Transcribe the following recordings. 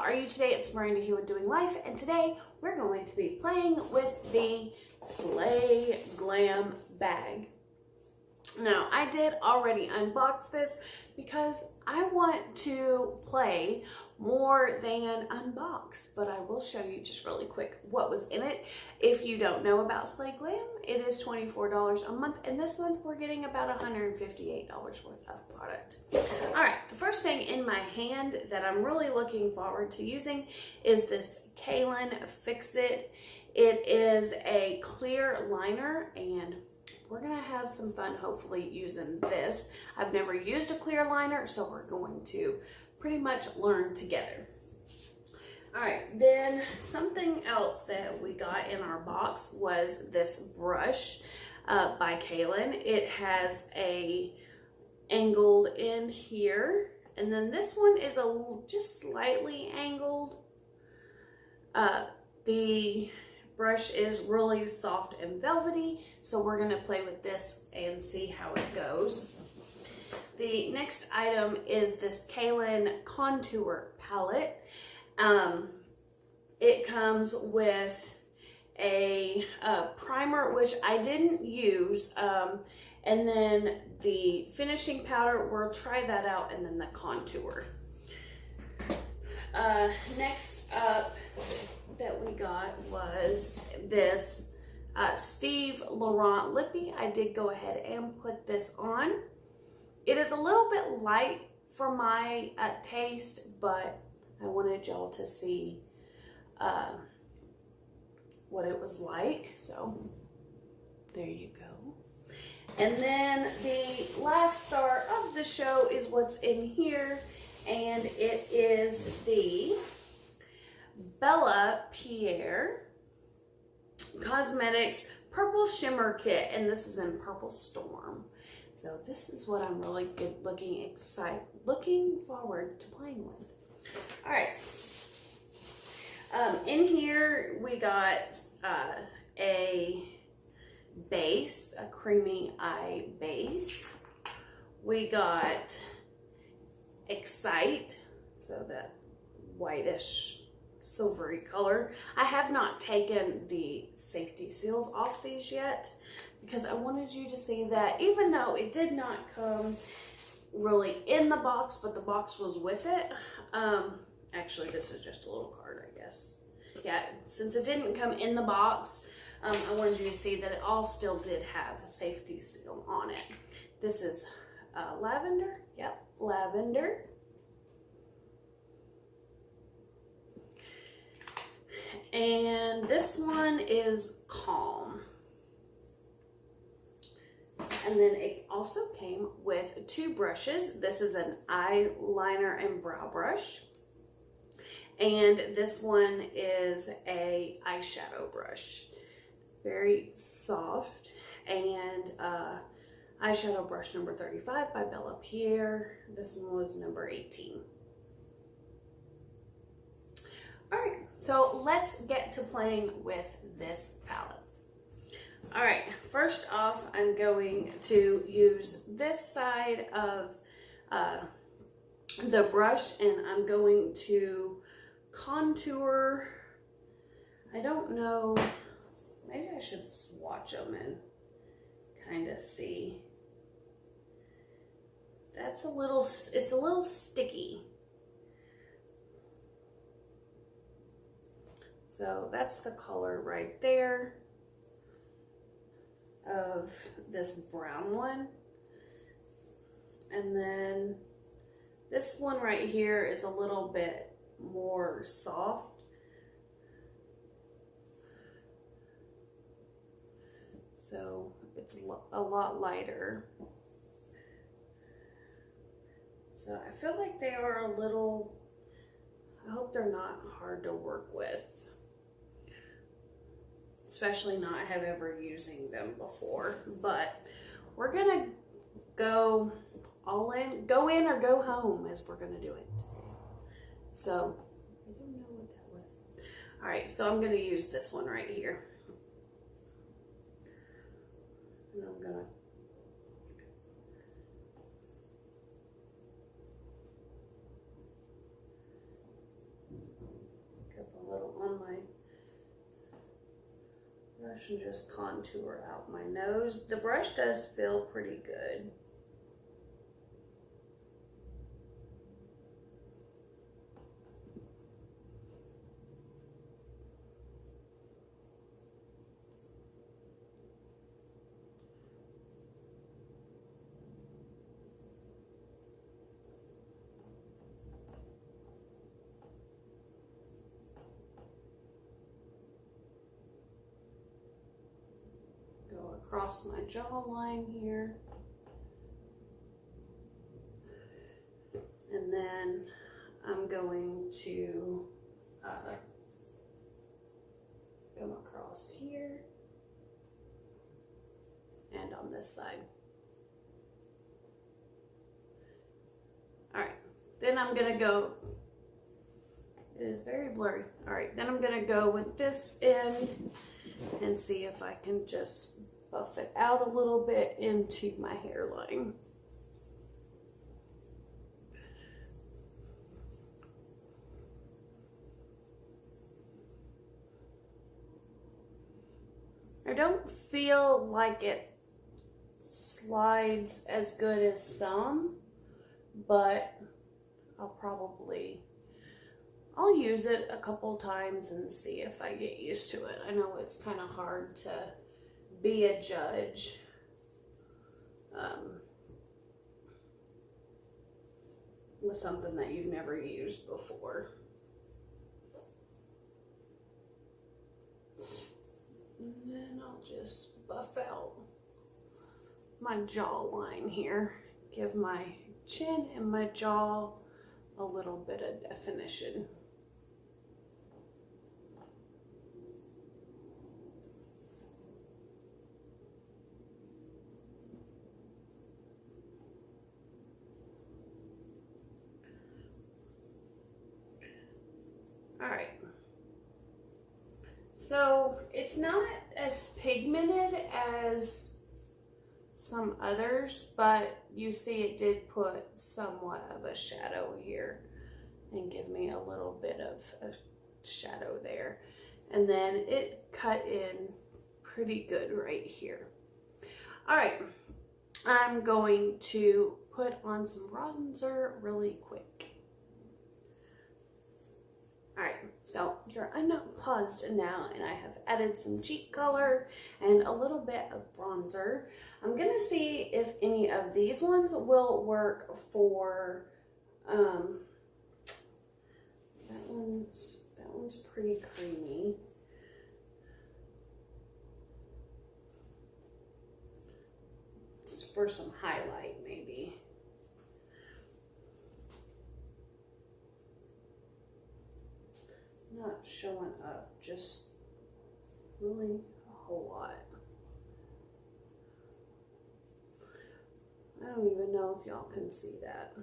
are you today? It's Miranda here with Doing Life, and today we're going to be playing with the Slay Glam bag. Now, I did already unbox this because I want to play more than unbox, but I will show you just really quick what was in it. If you don't know about Slay Glam, it is $24 a month, and this month we're getting about $158 worth of product. All right, the first thing in my hand that I'm really looking forward to using is this Kaylin Fix It. It is a clear liner, and we're gonna have some fun hopefully using this. I've never used a clear liner, so we're going to pretty much learn together. All right, then something else that we got in our box was this brush by Kaylin. It has a angled end here, and then this one is just slightly angled. The brush is really soft and velvety, so we're gonna play with this and see how it goes. The next item is this Kaylin Contour Palette. It comes with a primer, which I didn't use, and then the finishing powder, we'll try that out, and then the contour. Next up that we got was this Steve Laurent Lippy. I did go ahead and put this on. It is a little bit light for my taste, but I wanted y'all to see what it was like. So there you go. And then the last star of the show is what's in here, and it is the Bella Pierre Cosmetics Purple Shimmer Kit, and this is in Purple Storm. So this is what I'm really looking forward to playing with. All right. In here we got a base, a creamy eye base. We got Excite, so that whitish silvery color. I have not taken the safety seals off these yet because I wanted you to see that even though it did not come really in the box, but the box was with it. Actually, this is just a little card, I guess. Yeah, since it didn't come in the box, I wanted you to see that it all still did have a safety seal on it. This is lavender. Yep, lavender. And this one is Calm. And then it also came with two brushes. This is an eyeliner and brow brush. And this one is a eyeshadow brush. Very soft. And eyeshadow brush number 35 by Bella Pierre. This one was number 18. All right, so let's get to playing with this palette. All right, first off, I'm going to use this side of the brush, and I'm going to contour. I don't know, maybe I should swatch them and kind of see. It's a little sticky. So that's the color right there of this brown one. And then this one right here is a little bit more soft. So it's a lot lighter. So I feel like they are a little, I hope they're not hard to work with. Especially not have ever using them before, but we're gonna go all in, go in or go home as we're gonna do it. So I don't know what that was. All right, so I'm gonna use this one right here. And I'm gonna brush and just contour out my nose. The brush does feel pretty good. Go across my jawline here. And then I'm going to come across here and on this side. All right, then I'm gonna go, it is very blurry. All right, then I'm gonna go with this end and see if I can just buff it out a little bit into my hairline. I don't feel like it slides as good as some, but I'll use it a couple times and see if I get used to it. I know it's kind of hard to be a judge. With something that you've never used before. And then I'll just buff out my jawline here. Give my chin and my jaw a little bit of definition. All right. So it's not as pigmented as some others, but you see it did put somewhat of a shadow here and give me a little bit of a shadow there. And then it cut in pretty good right here. All right, I'm going to put on some bronzer really quick. All right, so you're unpaused now, and I have added some cheek color and a little bit of bronzer. I'm gonna see if any of these ones will work for, that one's pretty creamy. It's for some highlight maybe. Not showing up just really a whole lot. I don't even know if y'all can see that.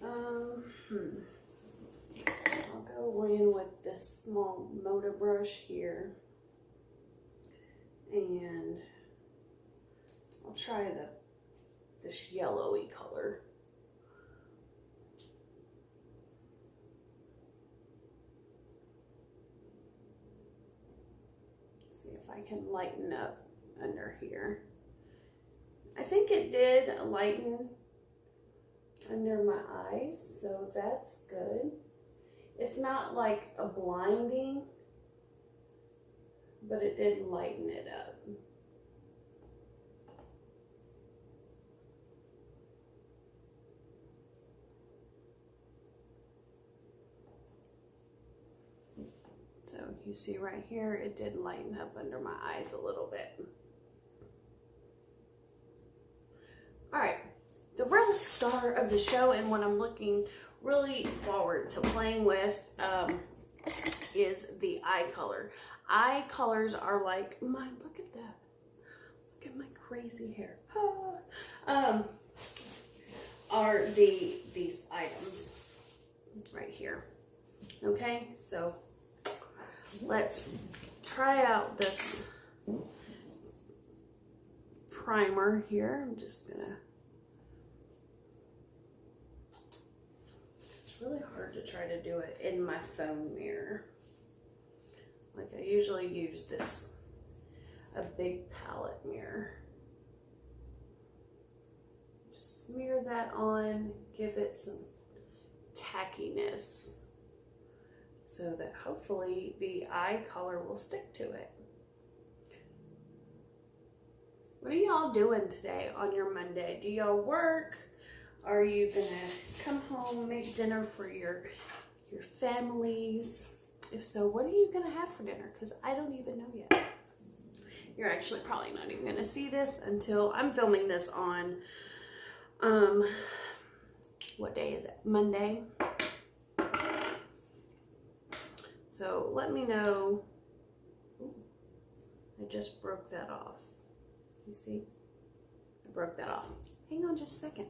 I'll go in with this small motor brush here, and I'll try this yellowy color. See if I can lighten up under here. I think it did lighten under my eyes, so that's good. It's not like a blinding, but it did lighten it up. So you see right here, it did lighten up under my eyes a little bit. All right, the real star of the show and what I'm looking really forward to playing with is the eye color. Eye colors are like look at that. Look at my crazy hair. Are these items right here. Okay, so let's try out this primer here. I'm just gonna, it's really hard to try to do it in my phone mirror. Like I usually use this, a big palette mirror. Just smear that on, give it some tackiness so that hopefully the eye color will stick to it. What are y'all doing today on your Monday? Do y'all work? Are you gonna come home, make dinner for your families? If so, what are you gonna have for dinner? Because I don't even know yet. You're actually probably not even gonna see this until I'm filming this on, what day is it? Monday. So let me know. Ooh, I just broke that off. You see? I broke that off. Hang on just a second.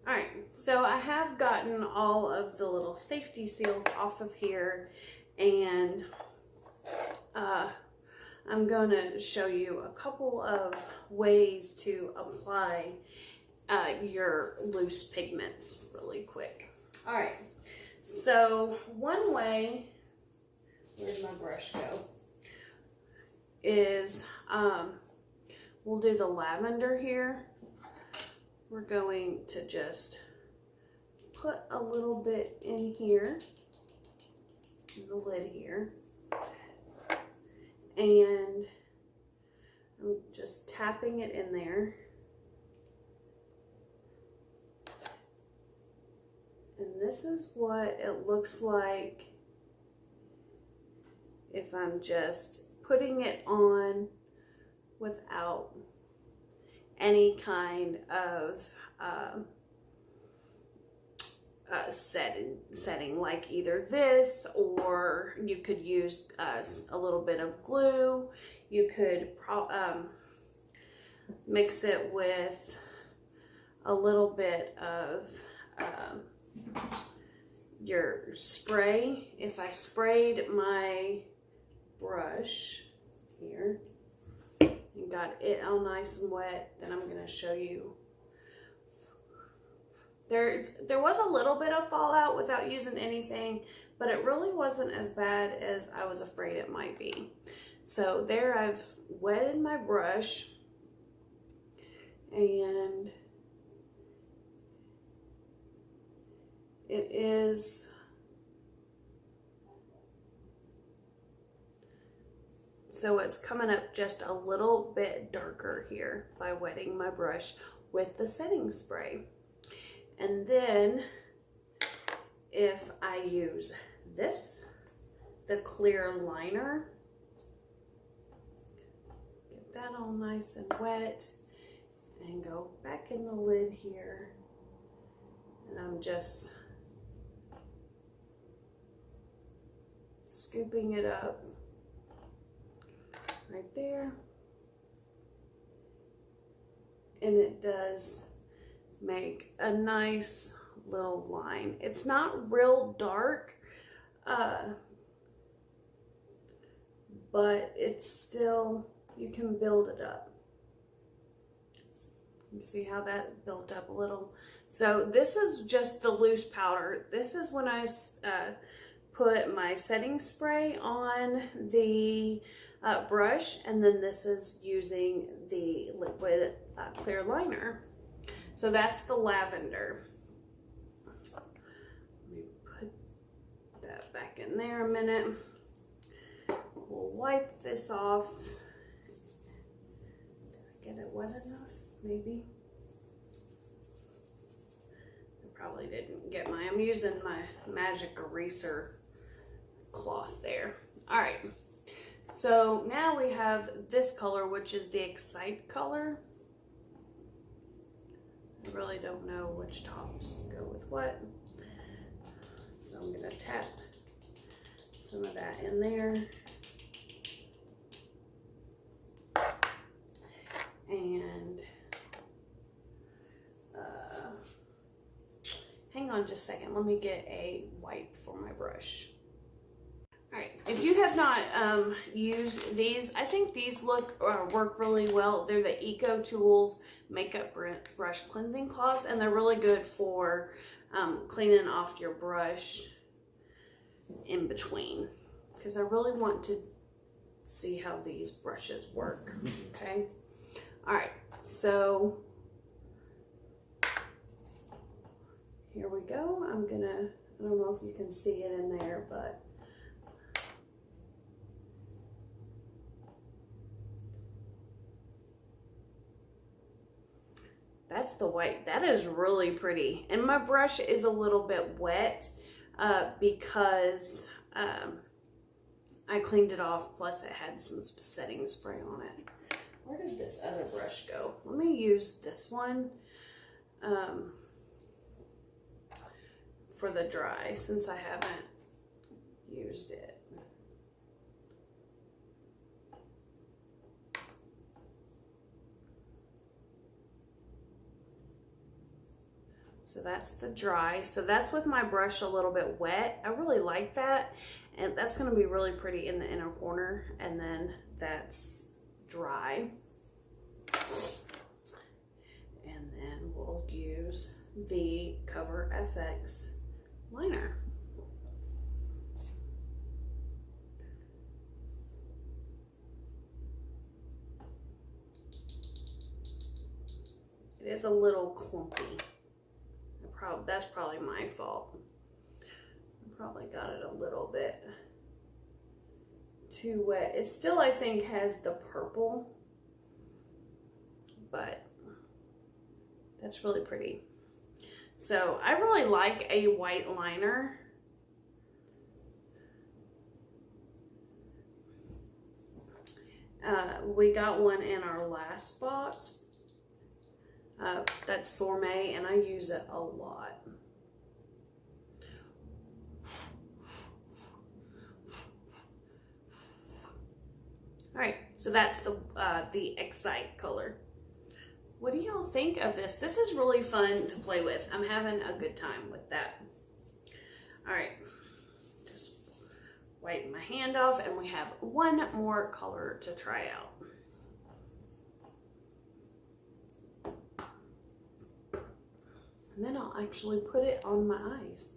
Alright, so I have gotten all of the little safety seals off of here, and I'm going to show you a couple of ways to apply your loose pigments really quick. Alright, so one way, where'd my brush go, is we'll do the lavender here. We're going to just put a little bit in here, in the lid here, and I'm just tapping it in there. And this is what it looks like if I'm just putting it on without any kind of setting, like either this, or you could use a little bit of glue. You could mix it with a little bit of your spray. If I sprayed my brush here and got it all nice and wet, then I'm going to show you. There was a little bit of fallout without using anything, but it really wasn't as bad as I was afraid it might be. So there, I've wetted my brush, and it is so it's coming up just a little bit darker here by wetting my brush with the setting spray. And then if I use this, the clear liner, get that all nice and wet, and go back in the lid here, and I'm just scooping it up right there, and it does make a nice little line. It's not real dark, but it's still, you can build it up. You see how that built up a little? So this is just the loose powder. This is when I put my setting spray on the brush, and then this is using the liquid clear liner. So that's the lavender. Let me put that back in there a minute. We'll wipe this off. Did I get it wet enough? Maybe. I probably didn't get my, I'm using my magic eraser cloth there. All right. So now we have this color, which is the Excite color. I really don't know which tops go with what. So I'm going to tap some of that in there. And hang on just a second. Let me get a wipe for my brush. Alright, if you have not used these, I think these work really well. They're the Eco Tools Makeup Brush Cleansing Cloths, and they're really good for cleaning off your brush in between. because I really want to see how these brushes work. Okay. All right. So here we go. I don't know if you can see it in there, but that's the white. That is really pretty. And my brush is a little bit wet because I cleaned it off. Plus it had some setting spray on it. Where did this other brush go? Let me use this one for the dry, since I haven't used it. So that's the dry. So that's with my brush a little bit wet. I really like that. And that's gonna be really pretty in the inner corner. And then that's dry. And then we'll use the Cover FX liner. It is a little clumpy. That's probably my fault. I probably got it a little bit too wet. It still, I think, has the purple, but that's really pretty. So I really like a white liner. We got one in our last box. That's Sourmet, and I use it a lot. All right, so that's the Excite color. What do y'all think of this? This is really fun to play with. I'm having a good time with that. All right, just wipe my hand off, and we have one more color to try out. And then I'll actually put it on my eyes.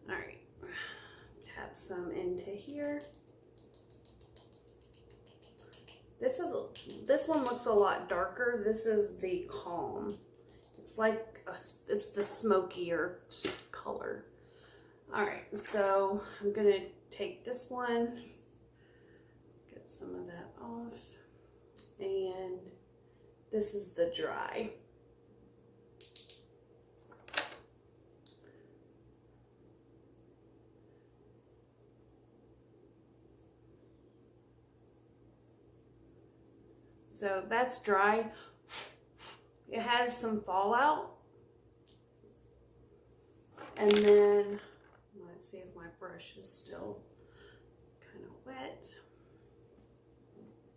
All right, tap some into here. This one looks a lot darker. This is the Calm. It's like it's the smokier color. All right, so I'm gonna take this one, get some of that off, and this is the dry. So that's dry. It has some fallout. And then, let's see if my brush is still kind of wet.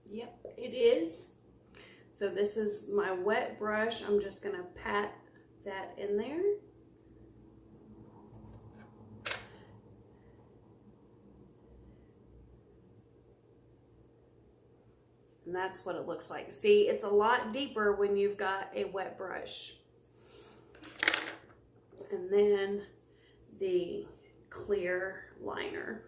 Yep, it is. So this is my wet brush. I'm just gonna pat that in there. And that's what it looks like. See, it's a lot deeper when you've got a wet brush. And then the clear liner.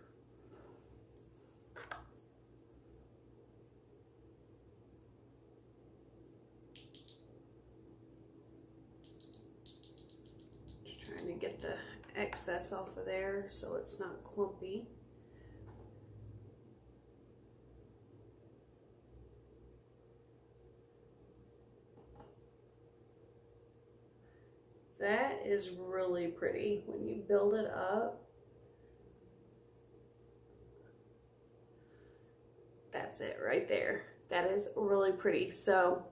Just trying to get the excess off of there so it's not clumpy. That is really pretty when you build it up. That's it right there. That is really pretty. So,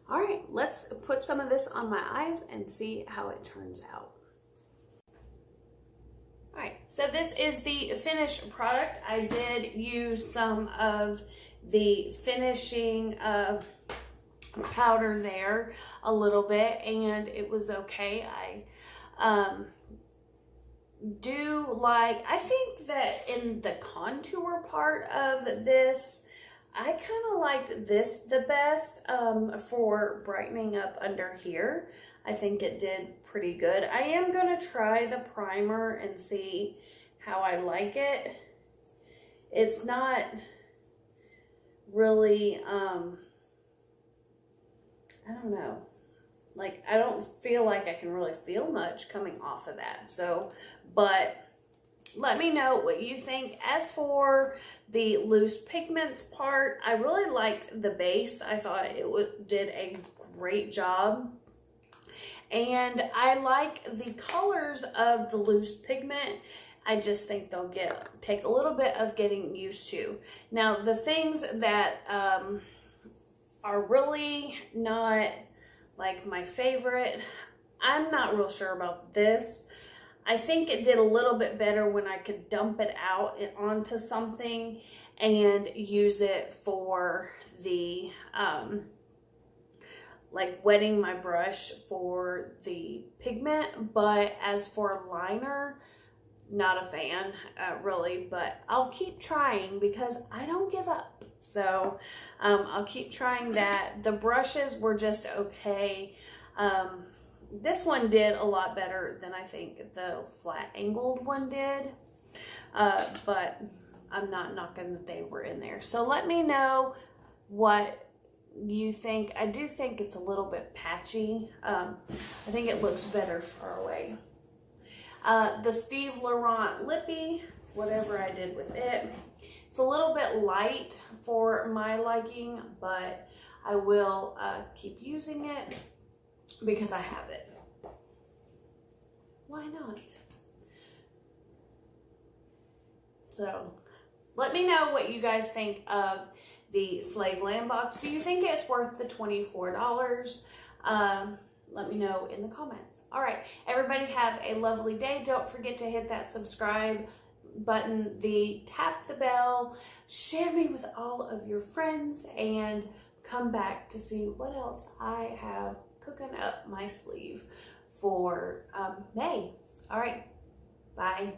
all right, let's put some of this on my eyes and see how it turns out. All right, so this is the finished product. I did use some of the finishing powder there a little bit, and it was okay. I do like, I think that in the contour part of this, I kind of liked this the best for brightening up under here. I think it did pretty good. I am going to try the primer and see how I like it. it's not really, I don't know. Like, I don't feel like I can really feel much coming off of that. So, but let me know what you think. As for the loose pigments part, I really liked the base. I thought it did a great job. And I like the colors of the loose pigment. I just think they'll take a little bit of getting used to. Now, the things that are really not like my favorite, I'm not real sure about this. I think it did a little bit better when I could dump it out onto something and use it for the, like wetting my brush for the pigment. But as for liner, not a fan, really, but I'll keep trying because I don't give up. So I'll keep trying that. The brushes were just okay. This one did a lot better than I think the flat angled one did, but I'm not knocking that they were in there. So let me know what you think. I do think it's a little bit patchy. I think it looks better far away. The Steve Laurent Lippy, whatever I did with it, it's a little bit light for my liking, but I will keep using it because I have it. Why not? So let me know what you guys think of the Slay Glam Box. Do you think it's worth the $24? Let me know in the comments. All right, everybody have a lovely day. Don't forget to hit that subscribe button, tap the bell, share me with all of your friends, and come back to see what else I have cooking up my sleeve for May. All right, bye.